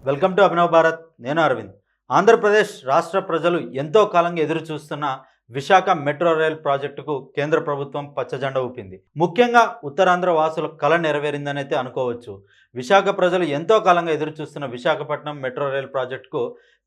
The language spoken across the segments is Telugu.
Welcome to Abhinav Bharat. నేను అరవింద్. ఆంధ్రప్రదేశ్ రాష్ట్ర ప్రజలు ఎంతో కాలంగా ఎదురు చూస్తున్న విశాఖ మెట్రో రైల్ ప్రాజెక్టుకు కేంద్ర ప్రభుత్వం పచ్చజెండా ఊపింది. ముఖ్యంగా ఉత్తరాంధ్ర వాసుల కల నెరవేరిందని అయితే అనుకోవచ్చు. విశాఖ ప్రజలు ఎంతో కాలంగా ఎదురు చూస్తున్న విశాఖపట్నం మెట్రో రైల్ ప్రాజెక్టుకు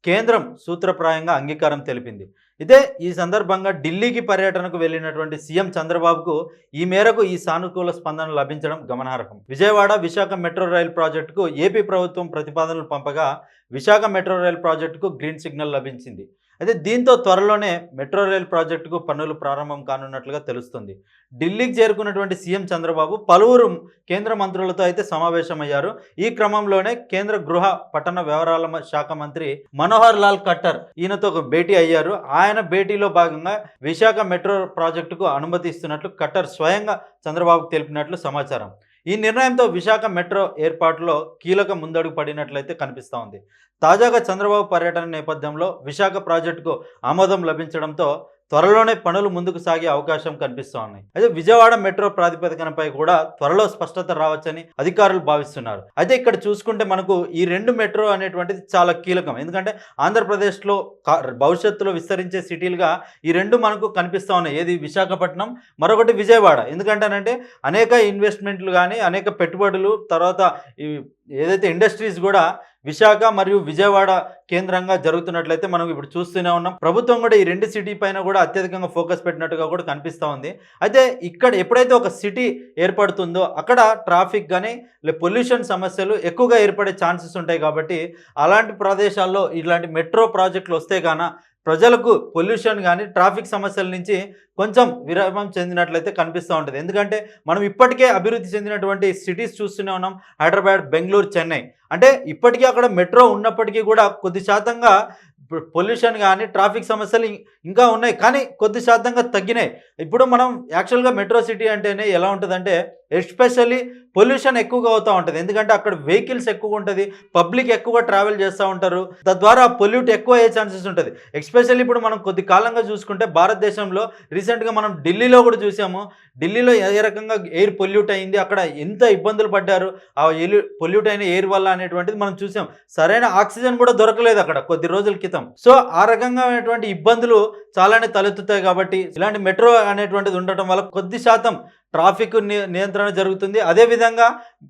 కేంద్రం సూత్రప్రాయంగా అంగీకారం తెలిపింది. ఇదే ఈ సందర్భంగా ఢిల్లీకి పర్యటనకు వెళ్ళినటువంటి సీఎం చంద్రబాబుకు ఈ మేరకు ఈ సానుకూల స్పందన లభించడం గమనార్హం. విజయవాడ విశాఖ మెట్రో రైల్ ప్రాజెక్టుకు ఏపీ ప్రభుత్వం ప్రతిపాదనలు పంపగా విశాఖ మెట్రో రైల్ ప్రాజెక్టుకు గ్రీన్ సిగ్నల్ లభించింది. అయితే దీంతో త్వరలోనే మెట్రో రైల్ ప్రాజెక్టుకు పనులు ప్రారంభం కానున్నట్లుగా తెలుస్తుంది. ఢిల్లీకి చేరుకున్నటువంటి సీఎం చంద్రబాబు పలువురు కేంద్ర మంత్రులతో అయితే సమావేశమయ్యారు. ఈ క్రమంలోనే కేంద్ర గృహ పట్టణ వ్యవహారాల శాఖ మంత్రి మనోహర్ లాల్ ఖట్టర్ ఈయనతో ఒక భేటీ అయ్యారు. ఆయన భేటీలో భాగంగా విశాఖ మెట్రో ప్రాజెక్టుకు అనుమతి ఇస్తున్నట్లు ఖట్టర్ స్వయంగా చంద్రబాబుకు తెలిపినట్లు సమాచారం. ఈ నిర్ణయంతో విశాఖ మెట్రో ఏర్పాటులో కీలక ముందడుగు పడినట్లయితే కనిపిస్తూ ఉంది. తాజాగా చంద్రబాబు పర్యటన నేపథ్యంలో విశాఖ ప్రాజెక్టుకు ఆమోదం లభించడంతో త్వరలోనే పనులు ముందుకు సాగే అవకాశం కనిపిస్తూ ఉన్నాయి. అయితే విజయవాడ మెట్రో ప్రాతిపదికనపై కూడా త్వరలో స్పష్టత రావచ్చని అధికారులు భావిస్తున్నారు. అయితే ఇక్కడ చూసుకుంటే మనకు ఈ రెండు మెట్రో అనేటువంటిది చాలా కీలకం. ఎందుకంటే ఆంధ్రప్రదేశ్లో భవిష్యత్తులో విస్తరించే సిటీలుగా ఈ రెండు మనకు కనిపిస్తూ ఉన్నాయి. ఏది విశాఖపట్నం, మరొకటి విజయవాడ. ఎందుకంటేనంటే అనేక ఇన్వెస్ట్మెంట్లు కానీ అనేక పెట్టుబడులు, తర్వాత ఈ ఏదైతే ఇండస్ట్రీస్ కూడా విశాఖ మరియు విజయవాడ కేంద్రంగా జరుగుతున్నట్లయితే మనం ఇప్పుడు చూస్తూనే ఉన్నాం. ప్రభుత్వం కూడా ఈ రెండు సిటీ పైన కూడా అత్యధికంగా ఫోకస్ పెట్టినట్టుగా కూడా కనిపిస్తూ ఉంది. అయితే ఇక్కడ ఎప్పుడైతే ఒక సిటీ ఏర్పడుతుందో అక్కడ ట్రాఫిక్ కానీ పొల్యూషన్ సమస్యలు ఎక్కువగా ఏర్పడే ఛాన్సెస్ ఉంటాయి. కాబట్టి అలాంటి ప్రదేశాల్లో ఇలాంటి మెట్రో ప్రాజెక్టులు వస్తే గాన ప్రజలకు పొల్యూషన్ కానీ ట్రాఫిక్ సమస్యల నుంచి కొంచెం విరామం చెందినట్లయితే కనిపిస్తూ ఉంటుంది. ఎందుకంటే మనం ఇప్పటికే అభివృద్ధి చెందినటువంటి సిటీస్ చూస్తూనే ఉన్నాం. హైదరాబాద్, బెంగళూరు, చెన్నై. అంటే ఇప్పటికీ అక్కడ మెట్రో ఉన్నప్పటికీ కూడా కొద్ది శాతంగా పొల్యూషన్ కానీ ట్రాఫిక్ సమస్యలు ఇంకా ఉన్నాయి, కానీ కొద్ది శాతంగా తగ్గినాయి. ఇప్పుడు మనం యాక్చువల్గా మెట్రో సిటీ అంటేనే ఎలా ఉంటుందంటే ఎస్పెషల్లీ పొల్యూషన్ ఎక్కువగా అవుతూ ఉంటుంది. ఎందుకంటే అక్కడ వెహికల్స్ ఎక్కువగా ఉంటుంది, పబ్లిక్ ఎక్కువగా ట్రావెల్ చేస్తూ ఉంటారు, తద్వారా పొల్యూట్ ఎక్కువ అయ్యే ఛాన్సెస్ ఉంటుంది. ఎస్పెషల్లీ ఇప్పుడు మనం కొద్ది కాలంగా చూసుకుంటే భారతదేశంలో రీసెంట్గా మనం ఢిల్లీలో కూడా చూసాము. ఢిల్లీలో ఏ రకంగా ఎయిర్ పొల్యూట్ అయింది, అక్కడ ఎంత ఇబ్బందులు పడ్డారు ఆ పొల్యూట్ అయిన ఎయిర్ వల్ల అనేటువంటిది మనం చూసాం. సరైన ఆక్సిజన్ కూడా దొరకలేదు అక్కడ కొద్ది రోజుల క్రితం. సో ఆ రకంగా ఇబ్బందులు చాలానే తలెత్తుతాయి. కాబట్టి ఇలాంటి మెట్రో అనేటువంటిది ఉండటం వల్ల కొద్ది శాతం ట్రాఫిక్ నియంత్రణ జరుగుతుంది. అదేవిధంగా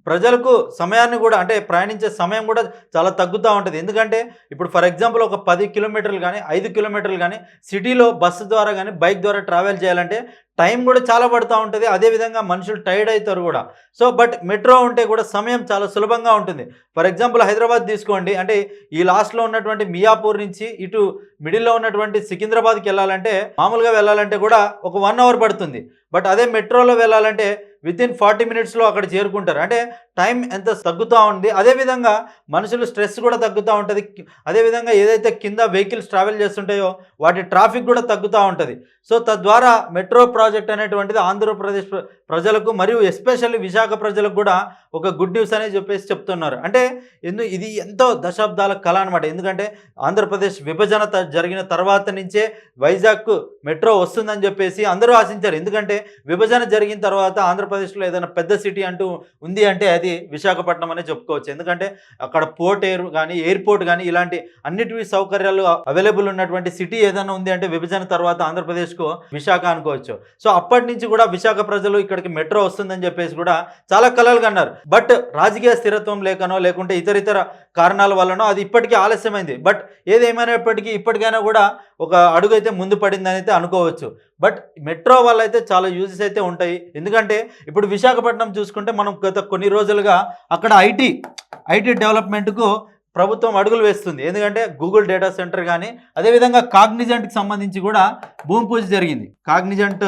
ప్రజలకు సమయాన్ని కూడా అంటే ప్రయాణించే సమయం కూడా చాలా తగ్గుతూ ఉంటుంది. ఎందుకంటే ఇప్పుడు ఫర్ ఎగ్జాంపుల్ ఒక 10 కిలోమీటర్లు కానీ 5 కిలోమీటర్లు కానీ సిటీలో బస్సు ద్వారా కానీ బైక్ ద్వారా ట్రావెల్ చేయాలంటే టైం కూడా చాలా పడుతూ ఉంటుంది. అదేవిధంగా మనుషులు టైర్డ్ అవుతారు కూడా. సో బట్ మెట్రో ఉంటే కూడా సమయం చాలా సులభంగా ఉంటుంది. ఫర్ ఎగ్జాంపుల్ హైదరాబాద్ తీసుకోండి. అంటే ఈ లాస్ట్లో ఉన్నటువంటి మియాపూర్ నుంచి ఇటు మిడిల్లో ఉన్నటువంటి సికింద్రాబాద్కి వెళ్ళాలంటే మామూలుగా వెళ్ళాలంటే కూడా ఒక 1 అవర్ పడుతుంది. బట్ అదే మెట్రోలో వెళ్ళాలంటే వితిన్ 40 మినిట్స్లో అక్కడ చేరుకుంటారు. అంటే టైం ఎంత తగ్గుతూ ఉంది. అదేవిధంగా మనుషులు స్ట్రెస్ కూడా తగ్గుతూ ఉంటుంది. అదేవిధంగా ఏదైతే కింద వెహికల్స్ ట్రావెల్ చేస్తుంటాయో వాటి ట్రాఫిక్ కూడా తగ్గుతూ ఉంటుంది. సో తద్వారా మెట్రో ప్రాజెక్ట్ అనేటువంటిది ఆంధ్రప్రదేశ్ ప్రజలకు మరియు ఎస్పెషల్లీ విశాఖ ప్రజలకు కూడా ఒక గుడ్ న్యూస్ అనేది చెప్తున్నారు. అంటే ఇది ఎంతో దశాబ్దాల కళ అనమాట. ఎందుకంటే ఆంధ్రప్రదేశ్ విభజన జరిగిన తర్వాత నుంచే వైజాగ్కు మెట్రో వస్తుందని చెప్పేసి అందరూ ఆశించారు. ఎందుకంటే విభజన జరిగిన తర్వాత ఆంధ్రప్రదేశ్లో ఏదైనా పెద్ద సిటీ అంటూ ఉంది అంటే అది విశాఖపట్నం అనే చెప్పుకోవచ్చు. ఎందుకంటే అక్కడ పోర్ట్ కానీ ఎయిర్పోర్ట్ కానీ ఇలాంటి అన్నిటి సౌకర్యాలు అవైలబుల్ ఉన్నటువంటి సిటీ ఏదైనా ఉంది అంటే విభజన తర్వాత ఆంధ్రప్రదేశ్కు విశాఖ అనుకోవచ్చు. సో అప్పటి నుంచి కూడా విశాఖ ప్రజలు ఇక్కడికి మెట్రో వస్తుందని చెప్పేసి కూడా చాలా కలలు కన్నారు. బట్ రాజకీయ స్థిరత్వం లేకనో లేకుంటే ఇతర కారణాల వల్లనో అది ఇప్పటికీ ఆలస్యమైంది. బట్ ఏదేమైనప్పటికీ ఇప్పటికైనా కూడా ఒక అడుగు అయితే ముందు పడిందని అయితే అనుకోవచ్చు. బట్ మెట్రో వల్ల అయితే చాలా యూజెస్ అయితే ఉంటాయి. ఎందుకంటే ఇప్పుడు విశాఖపట్నం చూసుకుంటే మనం గత కొన్ని రోజులుగా అక్కడ ఐటీ డెవలప్మెంట్కు ప్రభుత్వం అడుగులు వేస్తుంది. ఎందుకంటే గూగుల్ డేటా సెంటర్ కానీ అదేవిధంగా కాగ్నిజెంట్కి సంబంధించి కూడా భూమి పూజ జరిగింది. కాగ్నిజెంట్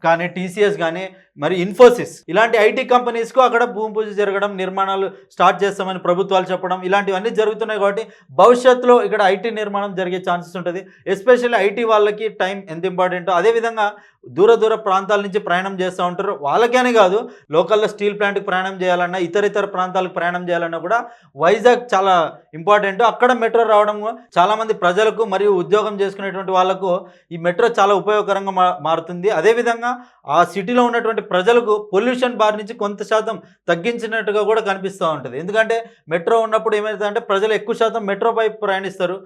కానీ టీసీఎస్ కానీ మరి ఇన్ఫోసిస్ ఇలాంటి ఐటీ కంపెనీస్కు అక్కడ భూమి పూజ జరగడం, నిర్మాణాలు స్టార్ట్ చేస్తామని ప్రభుత్వాలు చెప్పడం ఇలాంటివన్నీ జరుగుతున్నాయి. కాబట్టి భవిష్యత్తులో ఇక్కడ ఐటీ నిర్మాణం జరిగే ఛాన్సెస్ ఉంటుంది. ఎస్పెషల్లీ ఐటీ వాళ్ళకి టైం ఎంత ఇంపార్టెంటో అదేవిధంగా దూర ప్రాంతాల నుంచి ప్రయాణం చేస్తూ ఉంటారు. వాళ్ళకేనే కాదు, లోకల్లో స్టీల్ ప్లాంట్కి ప్రయాణం చేయాలన్నా ఇతర ప్రాంతాలకు ప్రయాణం చేయాలన్నా కూడా వైజాగ్ చాలా ఇంపార్టెంట్. అక్కడ మెట్రో రావడం చాలామంది ప్రజలకు మరియు ఉద్యోగం చేసుకునేటువంటి వాళ్ళకు ఈ మెట్రో చాలా ఉపయోగకరంగా మారుతుంది. అదేవిధంగా ఆ సిటీలో ఉన్నటువంటి ప్రజలకు పొల్యూషన్ బారి నుంచి కొంత శాతం తగ్గించినట్టుగా కూడా కనిపిస్తూ ఉంటుంది. ఎందుకంటే మెట్రో ఉన్నప్పుడు ఏమవుతుందంటే ప్రజలు ఎక్కువ శాతం మెట్రోపై ప్రయాణిస్తారు.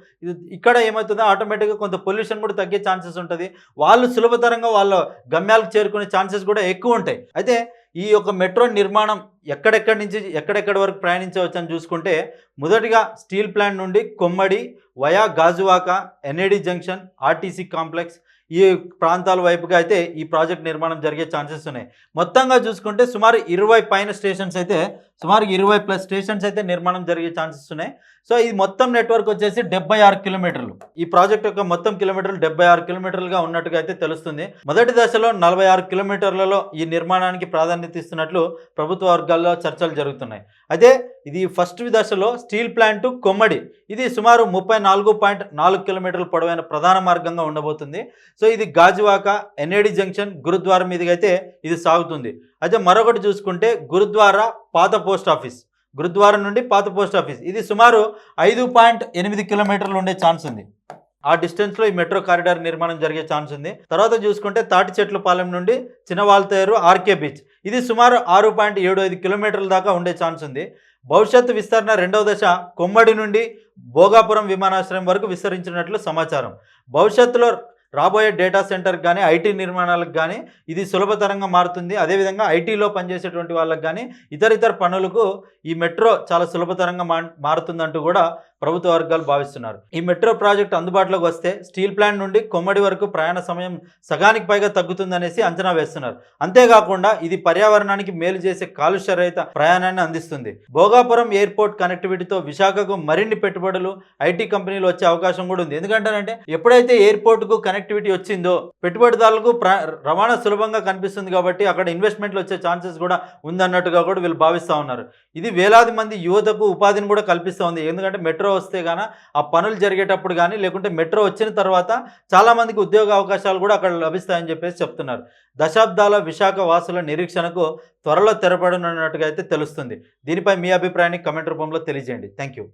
ఇక్కడ ఏమవుతుందో ఆటోమేటిక్గా కొంత పొల్యూషన్ కూడా తగ్గే ఛాన్సెస్ ఉంటుంది. వాళ్ళు సులభతరంగా వాళ్ళ గమ్యాలకు చేరుకునే ఛాన్సెస్ కూడా ఎక్కువ ఉంటాయి. అయితే ఈ యొక్క మెట్రో నిర్మాణం ఎక్కడెక్కడి నుంచి ఎక్కడెక్కడి వరకు ప్రయాణించవచ్చు అని చూసుకుంటే, మొదటిగా స్టీల్ ప్లాంట్ నుండి Kommadi via Gajuwaka, NAD junction, RTC complex ఈ ప్రాంతాల వైపుగా అయితే ఈ ప్రాజెక్ట్ నిర్మాణం జరిగే ఛాన్సెస్ ఉన్నాయి. మొత్తంగా చూసుకుంటే సుమారు 20 పైన స్టేషన్స్ అయితే సుమారు 20+ స్టేషన్స్ అయితే నిర్మాణం జరిగే ఛాన్సెస్ ఉన్నాయి. సో ఇది మొత్తం నెట్వర్క్ వచ్చేసి 76 కిలోమీటర్లు. ఈ ప్రాజెక్ట్ యొక్క మొత్తం కిలోమీటర్లు 76 కిలోమీటర్లుగా ఉన్నట్టుగా అయితే తెలుస్తుంది. మొదటి దశలో 46 కిలోమీటర్లలో ఈ నిర్మాణానికి ప్రాధాన్యత ఇస్తున్నట్లు ప్రభుత్వ వర్గాల్లో చర్చలు జరుగుతున్నాయి. అదే ఇది ఫస్ట్ దశలో స్టీల్ ప్లాంట్ కొమ్మడి ఇది సుమారు 34.4 కిలోమీటర్ల పొడవైన ప్రధాన మార్గంగా ఉండబోతుంది. సో ఇది గాజువాక, ఎన్ఏడి జంక్షన్, గురుద్వారా మీదుగా అయితే ఇది సాగుతుంది. అయితే మరొకటి చూసుకుంటే గురుద్వారా పాత పోస్ట్ ఆఫీస్, గురుద్వారా నుండి పాత పోస్ట్ ఆఫీస్ ఇది సుమారు 5.8 కిలోమీటర్లు ఉండే ఛాన్స్ ఉంది. ఆ డిస్టెన్స్లో ఈ మెట్రో కారిడార్ నిర్మాణం జరిగే ఛాన్స్ ఉంది. తర్వాత చూసుకుంటే తాటి చెట్ల పాలెం నుండి చిన్నవాల్తేరు, ఆర్కే బీచ్ ఇది సుమారు 6.75 కిలోమీటర్ల దాకా ఉండే ఛాన్స్ ఉంది. భవిష్యత్తు విస్తరణ రెండవ దశ కొమ్మడి నుండి భోగాపురం విమానాశ్రయం వరకు విస్తరించినట్లు సమాచారం. భవిష్యత్తులో రాబోయే డేటా సెంటర్కి కానీ ఐటీ నిర్మాణాలకు కానీ ఇది సులభతరంగా మారుతుంది. అదేవిధంగా ఐటీలో పనిచేసేటువంటి వాళ్ళకి కానీ ఇతర పనులకు ఈ మెట్రో చాలా సులభతరంగా మారుతుందంటూ కూడా ప్రభుత్వ వర్గాలు భావిస్తున్నారు. ఈ మెట్రో ప్రాజెక్టు అందుబాటులోకి వస్తే స్టీల్ ప్లాంట్ నుండి కొమ్మడి వరకు ప్రయాణ సమయం సగానికి పైగా తగ్గుతుందనేసి అంచనా వేస్తున్నారు. అంతేకాకుండా ఇది పర్యావరణానికి మేలు చేసే కాలుష్య రహిత ప్రయాణాన్ని అందిస్తుంది. భోగాపురం ఎయిర్పోర్ట్ కనెక్టివిటీతో విశాఖకు మరిన్ని పెట్టుబడులు, ఐటీ కంపెనీలు వచ్చే అవకాశం కూడా ఉంది. ఎందుకంటే ఎప్పుడైతే ఎయిర్పోర్ట్కు కనెక్టివిటీ వచ్చిందో పెట్టుబడిదారులకు రవాణా సులభంగా కనిపిస్తుంది కాబట్టి అక్కడ ఇన్వెస్ట్మెంట్లు వచ్చే ఛాన్సెస్ కూడా ఉందన్నట్టుగా కూడా వీళ్ళు భావిస్తూ ఉన్నారు. ఇది వేలాది మంది యువతకు ఉపాధిని కూడా కల్పిస్తూ ఉంది. ఎందుకంటే మెట్రో వస్తే గాన ఆ పనులు జరిగేటప్పుడు కానీ లేకుంటే మెట్రో వచ్చిన తర్వాత చాలామందికి ఉద్యోగ అవకాశాలు కూడా అక్కడ లభిస్తాయని చెప్పేసి చెప్తున్నారు. దశాబ్దాల విశాఖ వాసుల నిరీక్షణకు త్వరలో తెరపడనున్నట్టుగా అయితే తెలుస్తుంది. దీనిపై మీ అభిప్రాయాన్ని కమెంట్ రూపంలో తెలియజేయండి. Thank you.